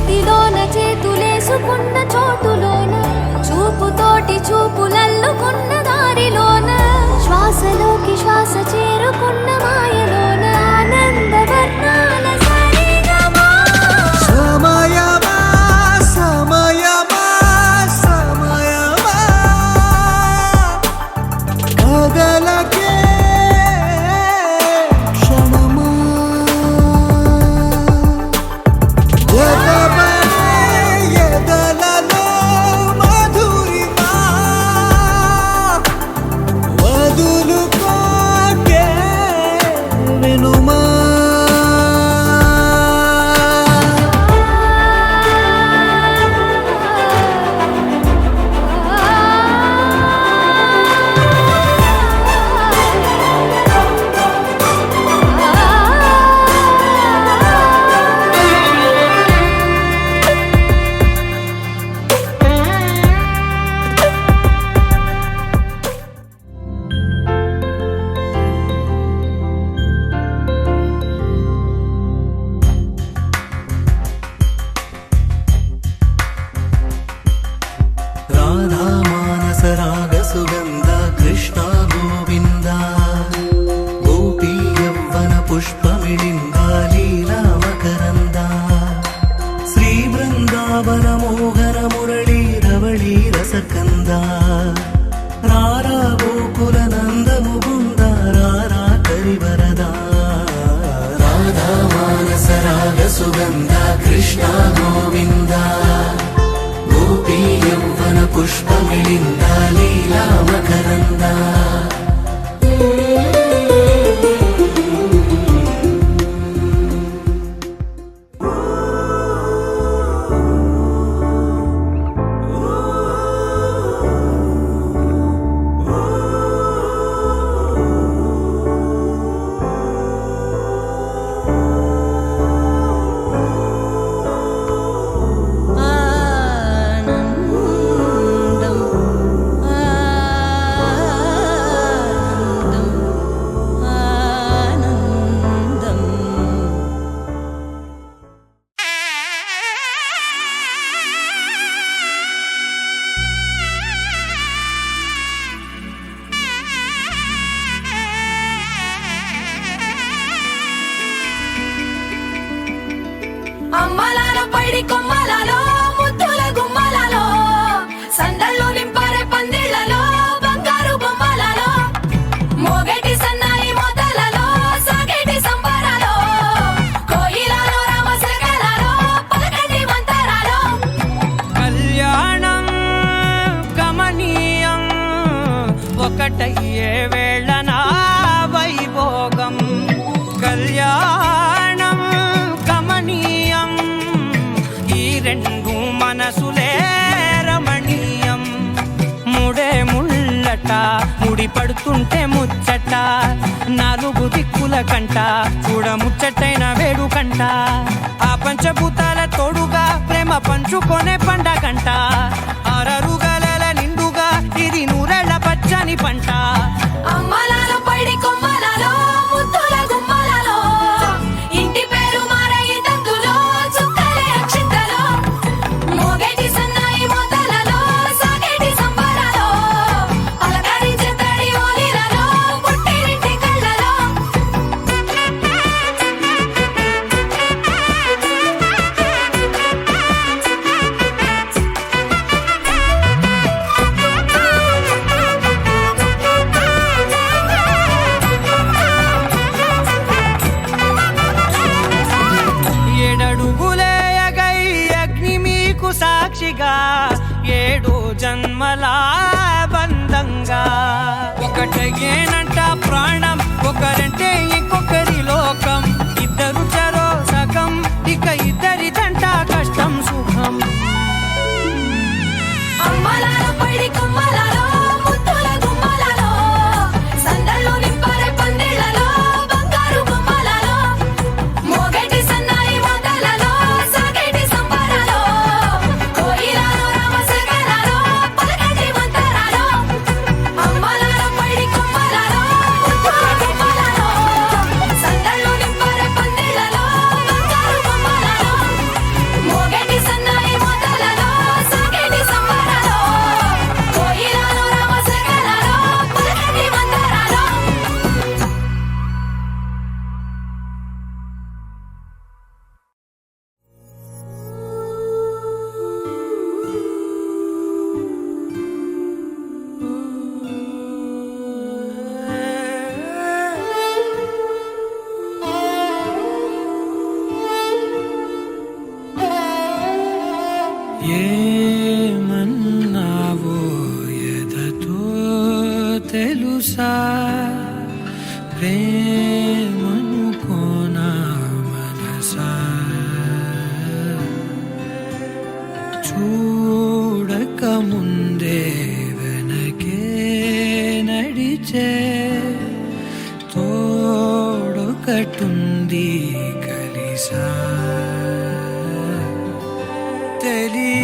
చేతిలోన చేతులేసుకున్న చోటులోన చూపుతోటి చూపులల్లుకున్న దారిలోన శ్వాసలోకి శ్వాస చేరుకున్న మాయలోన ఆనంద వర్ణాల సరిగమా సమయమా సమయమా సమయమా కదలకే క్షణమా ఎదలలో మధురిమా వదులుకోకే వినుమా రాధా మానస రాగ సుగంధ కృష్ణ గోవింద గోపీ యవ్వన పుష్పమిళింద లీలా మకరంద శ్రీ బృందావన మోహన మురళీ రవళీ రసకంద రారా గోకుల నంద ముకుంద రారా కరివరద రాధా మానస రాగ సుగంధ కృష్ణ గోవింద గోపీ యవ్వన పుష్పమిళింద లీలా మకరంద అమ్మలాల పైడి కొమ్మలలో ముద్దుల గుమ్మలలో సందళ్ళు నింపారే పందిళ్లలో బంగారు బొమ్మలలో మోగేటి సన్నాయి మోతలలో సాగేటి సంబరాలో కోయిలలో రామశకలలో పలకటి మంతరాలో కళ్యాణం గమనీయం ఒకటయ్యే వేళ నా వైభోగం కళ్యాణం గమనీయం ఈ రెండు మనసులే రమణీయం ముడే ముళ్ళట ముడి పడుతుంటే ముచ్చట నాలుగు దిక్కుల కంట చూడ ముచ్చటైన వేడుకంట ఆ పంచభూతాల తోడుగా ప్రేమ పంచుకొనే పండగంట అరరుగల నిండుగా ఇది నూరెళ్ళ పచ్చని పంట అమ్మలాల పైడి కొమ్మలలో ముద్దుల గుమ్మలలో ఇంటి పేరు మారయి తందులో చుక్కలే అక్షింతలో మోగేటి సన్నాయి మోతలలో సాగేటి సంబరాలో పలకరించే తడి ఓలిలలో పుట్టినింటి కళ్ళలో ఏడడుగులేయగై అగ్ని మీకు సాక్షిగా ఏడు జన్మల బంధంగా ఒకటేనంట ప్రాణం ఒకరంటే ఇంకొకరి లోకం ఇద్దరు చరో సగం ఇక ఇద్దరిదంట కష్టం సుఖం అమ్మలాల పైడి కొమ్మలలో ముద్దుల గుమ్మలలో సందళ్ళు నింపారే పందిళ్లలో బంగారు బొమ్మలలో మోగేటి సన్నాయి మోతలలో సాగేటి సంబరాలో కోయిలలో రామశకలలో పలకటి మంతరాలో అమ్మలాల పైడి కొమ్మలలో ముద్దుల గుమ్మలలో ఏమన్నావో ఎదతో తెలుసా ప్రేమనుకోనా మనసా చూడక ముందే వెనకే నడిచే తోడొకటుంది కలిసా తెలియ